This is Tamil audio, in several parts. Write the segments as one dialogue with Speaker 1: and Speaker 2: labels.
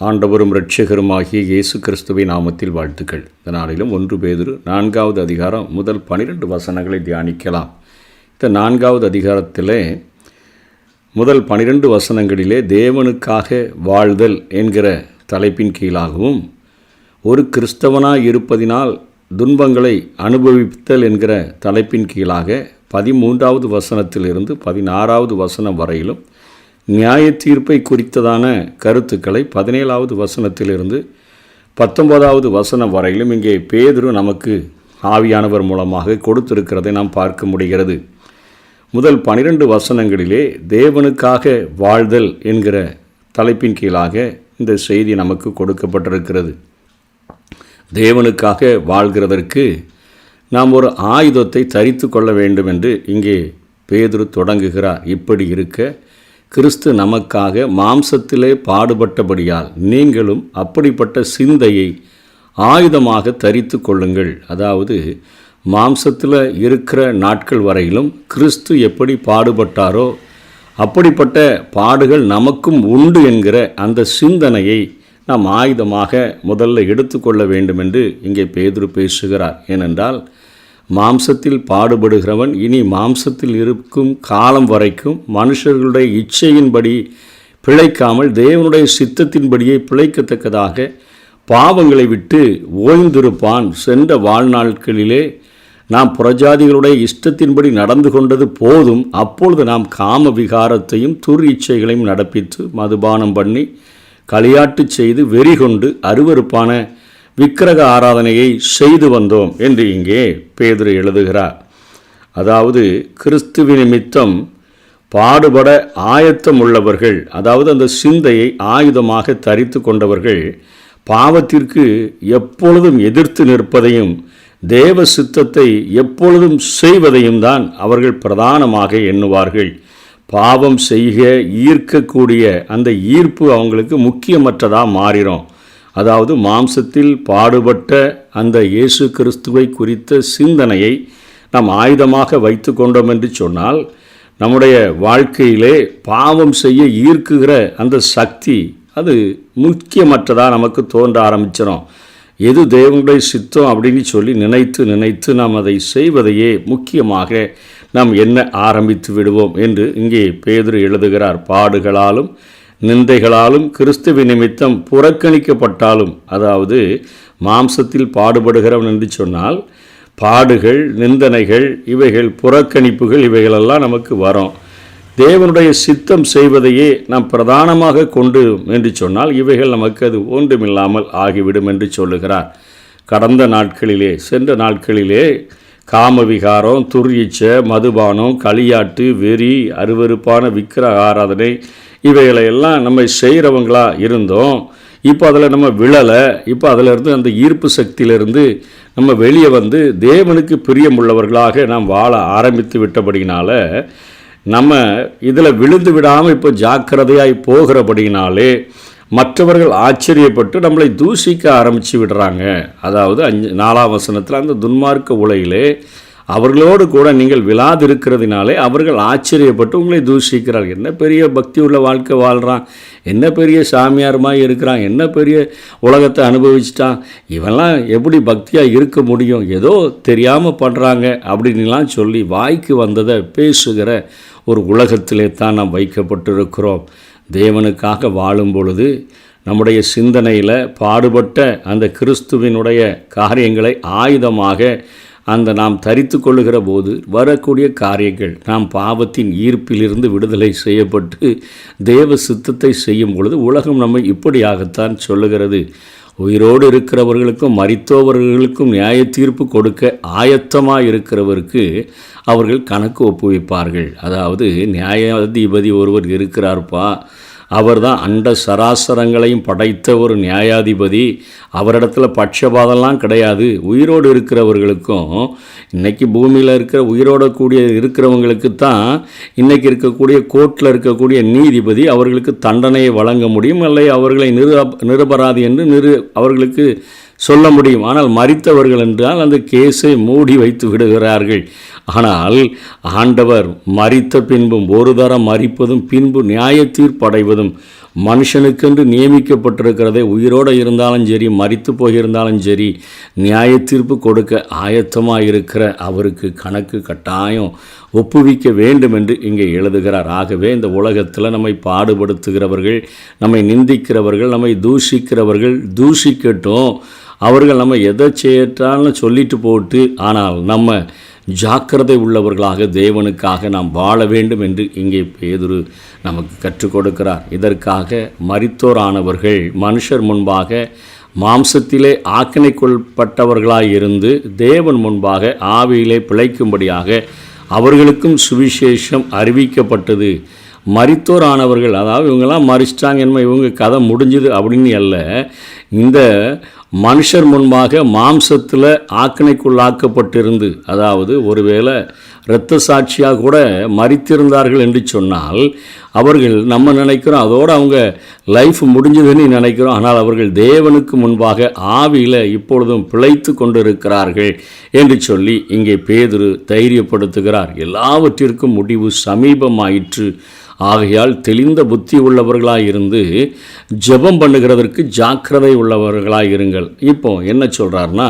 Speaker 1: ஆண்டவரும் இரட்சகருமாகிய இயேசு கிறிஸ்துவின் நாமத்தில் வாழ்த்துக்கள். இந்த நாளிலும் 1 பேதுரு 4வது அதிகாரம் முதல் 12 வசனங்களை தியானிக்கலாம். இந்த 4வது அதிகாரத்திலே முதல் 12 வசனங்களிலே தேவனுக்காக வாழ்தல் என்கிற தலைப்பின் கீழாகவும், ஒரு கிறிஸ்தவனாய் இருப்பதினால் துன்பங்களை அனுபவித்தல் என்கிற தலைப்பின் கீழாக 13வது வசனத்திலிருந்து 16வது வசனம் வரையிலும் நியாய தீர்ப்பை குறித்ததான கருத்துக்களை 17வது வசனத்திலிருந்து 19வது வசனம் வரையிலும் இங்கே பேதுரு நமக்கு ஆவியானவர் மூலமாக கொடுத்திருக்கிறதை நாம் பார்க்க முடிகிறது. முதல் 12 வசனங்களிலே தேவனுக்காக வாழ்தல் என்கிற தலைப்பின் கீழாக இந்த செய்தி நமக்கு கொடுக்கப்பட்டிருக்கிறது. தேவனுக்காக வாழ்கிறதற்கு நாம் ஒரு ஆயுதத்தை தரித்து கொள்ள வேண்டும் என்று இங்கே பேதுரு தொடங்குகிறார். இப்படி இருக்க கிறிஸ்து நமக்காக மாம்சத்திலே பாடுபட்டபடியால் நீங்களும் அப்படிப்பட்ட சிந்தையை ஆயுதமாக தரித்து கொள்ளுங்கள். அதாவது மாம்சத்தில் இருக்கிற நாட்கள் வரையிலும் கிறிஸ்து எப்படி பாடுபட்டாரோ அப்படிப்பட்ட பாடுகள் நமக்கும் உண்டு என்கிற அந்த சிந்தனையை நாம் ஆயுதமாக முதல்ல எடுத்துக்கொள்ள வேண்டும் என்று இங்கே பேதுரு பேசுகிறார். ஏனென்றால் மாம்சத்தில் பாடுபடுகிறவன் இனி மாம்சத்தில் இருக்கும் காலம் வரைக்கும் மனுஷர்களுடைய இச்சையின்படி பிழைக்காமல் தேவனுடைய சித்தத்தின்படியே பிழைக்கத்தக்கதாக பாவங்களை விட்டு ஓய்ந்திருப்பான். சென்ற வாழ்நாட்களிலே நாம் புறஜாதிகளுடைய இஷ்டத்தின்படி நடந்து கொண்டது போதும். அப்பொழுது நாம் காம விகாரத்தையும் துர் இச்சைகளையும் நடப்பித்து மதுபானம் பண்ணி களியாட்டு செய்து வெறி கொண்டு அருவருப்பான விக்கிரக ஆராதனையை செய்து வந்தோம் என்று இங்கே பேதுரு எழுதுகிறார். அதாவது கிறிஸ்துவின் நிமித்தம் பாடுபட ஆயத்தம் உள்ளவர்கள், அதாவது அந்த சிந்தையை ஆயுதமாக தரித்து கொண்டவர்கள் பாவத்திற்கு எப்பொழுதும் எதிர்த்து நிற்பதையும் தேவ சித்தத்தை எப்பொழுதும் செய்வதையும் தான் அவர்கள் பிரதானமாக எண்ணுவார்கள். பாவம் செய்ய ஈர்க்கக்கூடிய அந்த ஈர்ப்பு அவங்களுக்கு முக்கியமற்றதாக மாறிடும். அதாவது மாம்சத்தில் பாடுபட்ட அந்த இயேசு கிறிஸ்துவை குறித்த சிந்தனையை நாம் ஆயுதமாக வைத்து கொண்டோம் என்று சொன்னால் நம்முடைய வாழ்க்கையிலே பாவம் செய்ய ஈர்க்குகிற அந்த சக்தி அது முக்கியமற்றதாக நமக்கு தோன்ற ஆரம்பிச்சிடும். எது தேவனுடைய சித்தம் அப்படின்னு சொல்லி நினைத்து நாம் அதை செய்வதையே முக்கியமாக நாம் எண்ண ஆரம்பித்து விடுவோம் என்று இங்கே பேதுரு எழுதுகிறார். பாடுகளாலும் நிந்தைகளாலும் கிறிஸ்துவ நிமித்தம் புறக்கணிக்கப்பட்டாலும், அதாவது மாம்சத்தில் பாடுபடுகிறவன் என்று சொன்னால் பாடுகள், நிந்தனைகள், இவைகள் புறக்கணிப்புகள் இவைகளெல்லாம் நமக்கு வரும். தேவனுடைய சித்தம் செய்வதையே நாம் பிரதானமாக கொண்டு என்று சொன்னால் இவைகள் நமக்கு அது ஒன்றுமில்லாமல் ஆகிவிடும் என்று சொல்லுகிறார். கடந்த நாட்களிலே, சென்ற நாட்களிலே காமவிகாரம், துர்யிச்ச, மதுபானம், களியாட்டு, வெறி, அருவருப்பான விக்கிரக ஆராதனை இவைகளையெல்லாம் நம்ம செய்கிறவங்களா இருந்தோம். இப்போ அதில் நம்ம விழலை. இப்போ அதிலிருந்து அந்த ஈர்ப்பு சக்தியிலிருந்து நம்ம வெளியே வந்து தேவனுக்கு பிரியமுள்ளவர்களாக நாம் வாழ ஆரம்பித்து விட்டபடினால நம்ம இதில் விழுந்து விடாமல் இப்போ ஜாக்கிரதையாய் போகிறபடினாலே மற்றவர்கள் ஆச்சரியப்பட்டு நம்மளை தூஷிக்க ஆரம்பித்து விடுறாங்க. அதாவது 4ஆம் வசனத்தில் அந்த துன்மார்க்க உலகிலே அவர்களோடு கூட நீங்கள் விழாதிருக்கிறதுனாலே அவர்கள் ஆச்சரியப்பட்டு உங்களை தூஷிக்கிறார்கள். என்ன பெரிய பக்தி உள்ள வாழ்க்கை வாழ்கிறான், என்ன பெரிய சாமியாரமாக இருக்கிறான், என்ன பெரிய உலகத்தை அனுபவிச்சிட்டான், இவெல்லாம் எப்படி பக்தியாக இருக்க முடியும், ஏதோ தெரியாமல் பண்ணுறாங்க அப்படின்லாம் சொல்லி வாய்க்கு வந்ததை பேசுகிற ஒரு உலகத்திலே தான் நாம் வைக்கப்பட்டிருக்கிறோம். தேவனுக்காக வாழும் பொழுது நம்முடைய சிந்தனையில் பாடுபட்ட அந்த கிறிஸ்துவினுடைய காரியங்களை ஆயுதமாக அந்த நாம் தரித்து கொள்ளுகிற போது வரக்கூடிய காரியங்கள், நாம் பாவத்தின் ஈர்ப்பிலிருந்து விடுதலை செய்யப்பட்டு தேவ சித்தத்தை செய்யும் பொழுது உலகம் நம்மை இப்படியாகத்தான் சொல்லுகிறது. உயிரோடு இருக்கிறவர்களுக்கும் மரித்தோவர்களுக்கும் நியாய தீர்ப்பு கொடுக்க ஆயத்தமாக இருக்கிறவருக்கு அவர்கள் கணக்கு ஒப்புவிப்பார்கள். அதாவது நியாயாதிபதி ஒருவர் இருக்கிறார்ப்பா, அவர் தான் அண்ட சராசரங்களையும் படைத்த ஒரு நியாயாதிபதி. அவரிடத்துல பட்சபாதம்லாம் கிடையாது. உயிரோடு இருக்கிறவர்களுக்கும் இன்றைக்கி பூமியில் இருக்கிற உயிரோட கூடிய இருக்கிறவங்களுக்கு தான் இன்றைக்கி இருக்கக்கூடிய கோர்ட்டில் இருக்கக்கூடிய நீதிபதி அவர்களுக்கு தண்டனையை வழங்க முடியும், அல்ல அவர்களை நிரபராதி என்று அவர்களுக்கு சொல்ல முடியும். ஆனால் மரித்தவர்கள் என்றால் அந்த கேஸை மூடி வைத்து விடுகிறார்கள். ஆனால் ஆண்டவர் மரித்த பின்பும் ஒரு தரம் மரிப்பதும் பின்பு நியாய தீர்ப்படைவதும் மனுஷனுக்கென்று நியமிக்கப்பட்டிருக்கிறதை உயிரோடு இருந்தாலும் சரி, மரித்து போயிருந்தாலும் சரி, நியாய தீர்ப்பு கொடுக்க ஆயத்தமாக இருக்கிற அவருக்கு கணக்கு கட்டாயம் ஒப்புவிக்க வேண்டும் என்று இங்கே எழுதுகிறார். ஆகவே இந்த உலகத்தில் நம்மை பாடுபடுத்துகிறவர்கள், நம்மை நிந்திக்கிறவர்கள், நம்மை தூஷிக்கிறவர்கள் தூஷிக்கட்டும். அவர்கள் நம்ம எதை செய்யட்டான்னு சொல்லிட்டு போட்டு, ஆனால் நம்ம ஜாக்கிரதை உள்ளவர்களாக தேவனுக்காக நாம் வாழ வேண்டும் என்று இங்கே பேதுரு நமக்கு கற்றுக் கொடுக்கிறார். இதற்காக மரித்தோரானவர்கள் மனுஷர் முன்பாக மாம்சத்திலே ஆக்கினைக்குட்பட்டவர்களாய் இருந்து தேவன் முன்பாக ஆவியிலே பிழைக்கும்படியாக அவர்களுக்கும் சுவிசேஷம் அறிவிக்கப்பட்டது. மரித்தோரானவர்கள், அதாவது இவங்கெல்லாம் மறிச்சிட்டாங்க, என்ன இவங்க கதை முடிஞ்சுது அப்படின்னு அல்ல. இந்த மனுஷர் முன்பாக மாம்சத்தில் ஆக்கினைக்குள்ளாக்கப்பட்டிருந்து, அதாவது ஒருவேளை இரத்த சாட்சியாக கூட மரித்திருந்தார்கள் என்று சொன்னால், அவர்கள் நம்ம நினைக்கிறோம் அதோடு அவங்க லைஃப் முடிஞ்சதுன்னு நினைக்கிறோம். ஆனால் அவர்கள் தேவனுக்கு முன்பாக ஆவியில் இப்பொழுதும் பிழைத்து கொண்டிருக்கிறார்கள் என்று சொல்லி இங்கே பேதுரு தைரியப்படுத்துகிறார். எல்லாவற்றிற்கும் முடிவு சமீபமாயிற்று. ஆகையால் தெளிந்த புத்தி உள்ளவர்களாக இருந்து ஜெபம் பண்ணுகிறதற்கு ஜாக்கிரதை உள்ளவர்களாக இருங்கள். இப்போ என்ன சொல்கிறார்னா,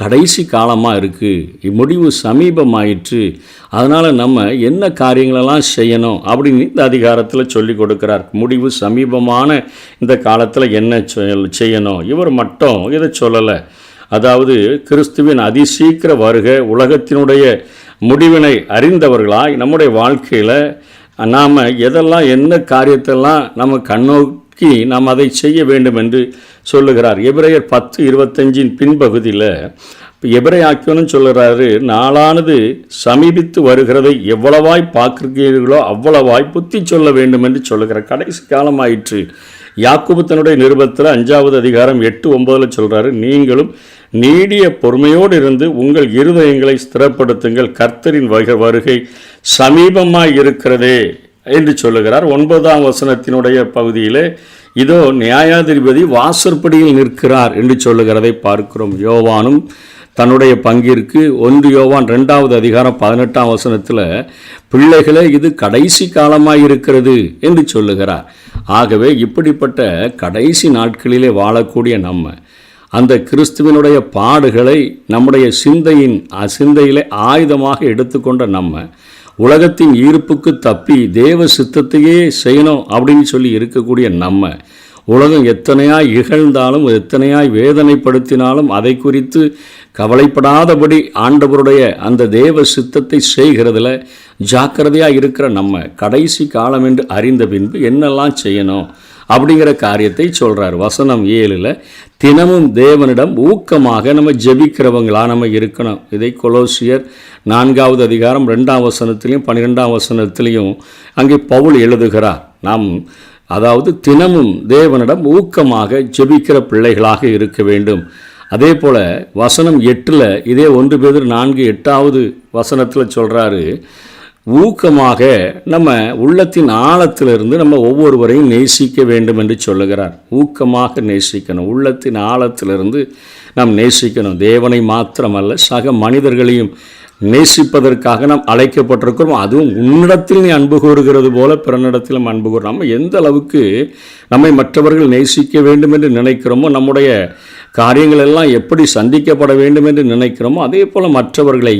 Speaker 1: கடைசி காலமாக இருக்குது, முடிவு சமீபமாயிற்று, அதனால் நம்ம என்ன காரியங்களெல்லாம் செய்யணும் அப்படின்னு இந்த அதிகாரத்தில் சொல்லி கொடுக்குறார். முடிவு சமீபமான இந்த காலத்தில் என்ன செய்யணும், இவர் மட்டும் இதை சொல்லலை. அதாவது கிறிஸ்துவின் அதிசீக்கிர வருகை, உலகத்தினுடைய முடிவினை அறிந்தவர்களாய் நம்முடைய வாழ்க்கையில் நாம் எதெல்லாம் என்ன காரியத்தெல்லாம் நம்ம கண்ணோக்கி நாம் அதை செய்ய வேண்டும் என்று சொல்லுகிறார். எபிரேயர் 10:25 பின்பகுதியில் எபிரேயாக்கியனும் சொல்லுகிறாரு, நாளானது சமீபித்து வருகிறதை எவ்வளவாய் பார்க்கிறீர்களோ அவ்வளவாய் புத்தி சொல்ல வேண்டும் என்று சொல்லுகிறார். கடைசி காலமாயிற்று. யாக்கோபு தன்னுடைய நிருபத்தில் 5வது அதிகாரம் 8-9 சொல்கிறாரு, நீங்களும் நீடிய பொறுமையோடு இருந்து உங்கள் இருதயங்களை ஸ்திரப்படுத்துங்கள், கர்த்தரின் வருகை சமீபமாய் இருக்கிறதே என்று சொல்லுகிறார். 9ஆம் வசனத்தினுடைய பகுதியில் இதோ நியாயாதிபதி வாசற்படியில் நிற்கிறார் என்று சொல்லுகிறதை பார்க்கிறோம். யோவானும் தன்னுடைய பங்கிற்கு 1 யோவான் 2வது அதிகாரம் 18ஆம் வசனத்தில் பிள்ளைகளே இது கடைசி காலமாக இருக்கிறது என்று சொல்லுகிறார். ஆகவே இப்படிப்பட்ட கடைசி நாட்களிலே வாழக்கூடிய நம்ம அந்த கிறிஸ்துவினுடைய பாடுகளை நம்முடைய சிந்தையிலே ஆயுதமாக எடுத்துக்கொண்ட நம்ம உலகத்தின் ஈர்ப்புக்கு தப்பி தேவ சித்தத்தையே செய்யணும் அப்படின்னு சொல்லி இருக்கக்கூடிய நம்ம உலகம் எத்தனையாய் இகழ்ந்தாலும் எத்தனையாய் வேதனைப்படுத்தினாலும் அதை குறித்து கவலைப்படாதபடி ஆண்டவருடைய அந்த தேவ சித்தத்தை செய்கிறதுல ஜாக்கிரதையாக இருக்கிற நம்ம கடைசி காலம் என்று அறிந்த பின்பு என்னெல்லாம் செய்யணும் அப்படிங்கிற காரியத்தை சொல்கிறார். வசனம் 7 தினமும் தேவனிடம் ஊக்கமாக நம்ம ஜெபிக்கிறவங்களாக நம்ம இருக்கணும். இதை கொலோசியர் 4வது அதிகாரம் 2ஆம் வசனத்திலையும் 12ஆம் வசனத்திலையும் அங்கே பவுல் எழுதுகிறார். நாம் அதாவது தினமும் தேவனிடம் ஊக்கமாக ஜெபிக்கிற பிள்ளைகளாக இருக்க வேண்டும். அதே போல் வசனம் 8 இதே 1 பேதுரு 4:8வது வசனத்தில் சொல்கிறாரு, ஊக்கமாக நம்ம உள்ளத்தின் ஆழத்திலிருந்து நம்ம ஒவ்வொருவரையும் நேசிக்க வேண்டும் என்று சொல்லுகிறார். ஊக்கமாக நேசிக்கணும், உள்ளத்தின் ஆழத்திலிருந்து நாம் நேசிக்கணும். தேவனை மாத்திரமல்ல சக மனிதர்களையும் நேசிப்பதற்காக நாம் அழைக்கப்பட்டிருக்கிறோம். அதுவும் உன்னிடத்தில் நீ அன்பு கூறுகிறது போல பிறனிடத்திலும் அன்பு கூறும். நம்ம எந்த அளவுக்கு நம்மை மற்றவர்கள் நேசிக்க வேண்டும் என்று நினைக்கிறோமோ, நம்முடைய காரியங்கள் எல்லாம் எப்படி சந்திக்கப்பட வேண்டும் என்று நினைக்கிறோமோ, அதே போல் மற்றவர்களை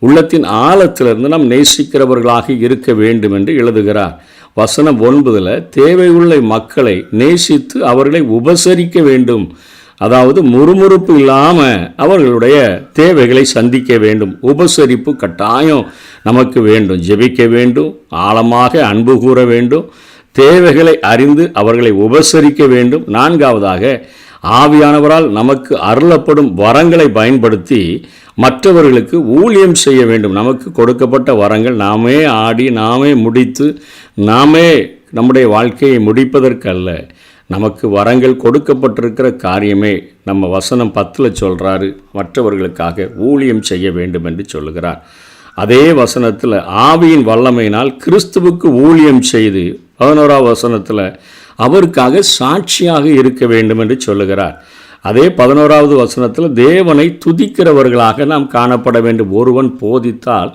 Speaker 1: உள்ளத்தின் ஆழத்திலிருந்து நாம் நேசிக்கிறவர்களாக இருக்க வேண்டும் என்று எழுதுகிறார். வசனம் 9 தேவையுள்ள மக்களை நேசித்து அவர்களை உபசரிக்க வேண்டும். அதாவது முறுமுறுப்பு இல்லாமல் அவர்களுடைய தேவைகளை சந்திக்க வேண்டும். உபசரிப்பு கட்டாயம் நமக்கு வேண்டும். ஜெபிக்க வேண்டும், ஆழமாக அன்பு கூற வேண்டும், தேவைகளை அறிந்து அவர்களை உபசரிக்க வேண்டும். 4வதாக ஆவியானவரால் நமக்கு அருளப்படும் வரங்களை பயன்படுத்தி மற்றவர்களுக்கு ஊழியம் செய்ய வேண்டும். நமக்கு கொடுக்கப்பட்ட வரங்கள் நாமே ஆடி நாமே முடித்து நாமே நம்முடைய வாழ்க்கையை முடிப்பதற்கல்ல. நமக்கு வரங்கள் கொடுக்கப்பட்டிருக்கிற காரியமே நம்ம வசனம் 10 சொல்கிறாரு, மற்றவர்களுக்காக ஊழியம் செய்ய வேண்டும் என்று சொல்லுகிறார். அதே வசனத்தில் ஆவியின் வல்லமையினால் கிறிஸ்துவுக்கு ஊழியம் செய்து 11ஆம் வசனத்தில் அவருக்காக சாட்சியாக இருக்க வேண்டும் என்று சொல்லுகிறார். அதே 11வது வசனத்தில் தேவனை துதிக்கிறவர்களாக நாம் காணப்பட வேண்டும். ஒருவன் போதித்தால்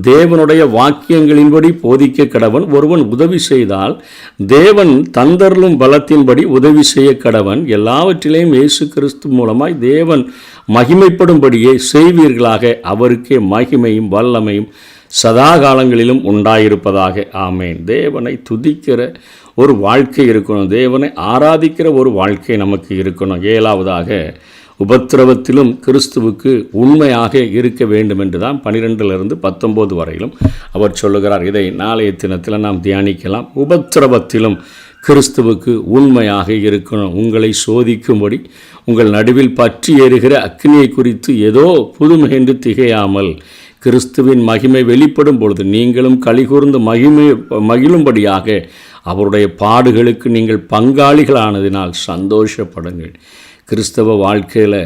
Speaker 1: தேவனுடைய வாக்கியங்களின்படி போதிக்க கடவன். ஒருவன் உதவி செய்தால் தேவன் தந்தருளும் பலத்தின்படி உதவி செய்ய கடவன். எல்லாவற்றிலேயும் இயேசு கிறிஸ்து மூலமாய் தேவன் மகிமைப்படும்படியே செய்வீர்களாக. அவருக்கே மகிமையும் வல்லமையும் சதா காலங்களிலும் உண்டாயிருப்பதாக. ஆமேன். தேவனை துதிக்கிற ஒரு வாழ்க்கை இருக்கணும். தேவனை ஆராதிக்கிற ஒரு வாழ்க்கை நமக்கு இருக்கணும். 7வதாக உபத்திரவத்திலும் கிறிஸ்துவுக்கு உண்மையாக இருக்க வேண்டும் என்று தான் 12லிருந்து 19 வரையிலும் அவர் சொல்லுகிறார். இதை நாளைய தினத்தில் நாம் தியானிக்கலாம். உபத்திரவத்திலும் கிறிஸ்துவுக்கு உண்மையாக இருக்கணும். உங்களை சோதிக்கும்படி உங்கள் நடுவில் பற்றி எறுகிற அக்கினியை குறித்து ஏதோ புதுமை என்று திகையாமல் கிறிஸ்துவின் மகிமை வெளிப்படும் பொழுது நீங்களும் கலிகூர்ந்து மகிழும்படியாக அவருடைய பாடுகளுக்கு நீங்கள் பங்காளிகளானதினால் சந்தோஷப்படுங்கள். கிறிஸ்தவ வாழ்க்கையில்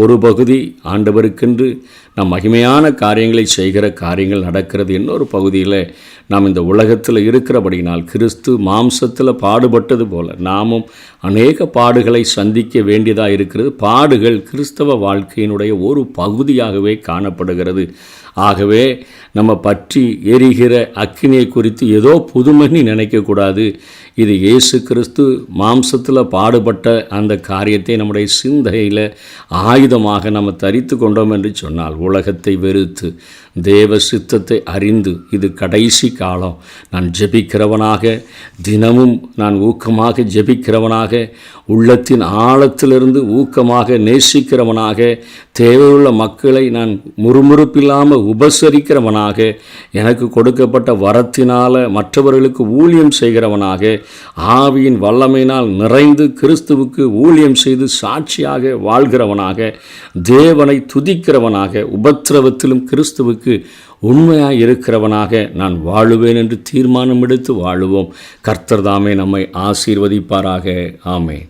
Speaker 1: ஒரு பகுதி ஆண்டவருக்கென்று நாம் மகிமையான காரியங்களை செய்கிற காரியங்கள் நடக்கிறது. இன்னொரு பகுதியில் நாம் இந்த உலகத்தில் இருக்கிறபடினால் கிறிஸ்து மாம்சத்தில் பாடுபட்டது போல நாமும் அநேக பாடுகளை சந்திக்க வேண்டியதாக இருக்கிறது. பாடுகள் கிறிஸ்தவ வாழ்க்கையினுடைய ஒரு பகுதியாகவே காணப்படுகிறது. ஆகவே நம்ம பற்றி எரிகிற அக்கினியை குறித்து ஏதோ புதுமைன்னு நினைக்கக்கூடாது. இது இயேசு கிறிஸ்து மாம்சத்தில் பாடுபட்ட அந்த காரியத்தை நம்முடைய சிந்தையில் ஆயுதமாக நம்ம தரித்து கொண்டோம் என்று சொன்னால் உலகத்தை வெறுத்து தேவ சித்தத்தை அறிந்து இது கடைசி காலம், நான் ஜெபிக்கிறவனாக தினமும் நான் ஊக்கமாக ஜெபிக்கிறவனாக உள்ளத்தின் ஆழத்திலிருந்து ஊக்கமாக நேசிக்கிறவனாக தேவையுள்ள மக்களை நான் முறுமுறுப்பில்லாமல் உபசரிக்கிறவனாக எனக்கு கொடுக்கப்பட்ட வரத்தினால் மற்றவர்களுக்கு ஊழியம் செய்கிறவனாக ஆவியின் வல்லமையினால் நிறைந்து கிறிஸ்துவுக்கு ஊழியம் செய்து சாட்சியாக வாழ்கிறவனாக தேவனை துதிக்கிறவனாக உபத்திரவத்திலும் கிறிஸ்துவுக்கு உண்மையாக இருக்கிறவனாக நான் வாழுவேன் என்று தீர்மானம் எடுத்து வாழுவோம். கர்த்தர் தாமே நம்மை ஆசீர்வதிப்பாராக. ஆமென்.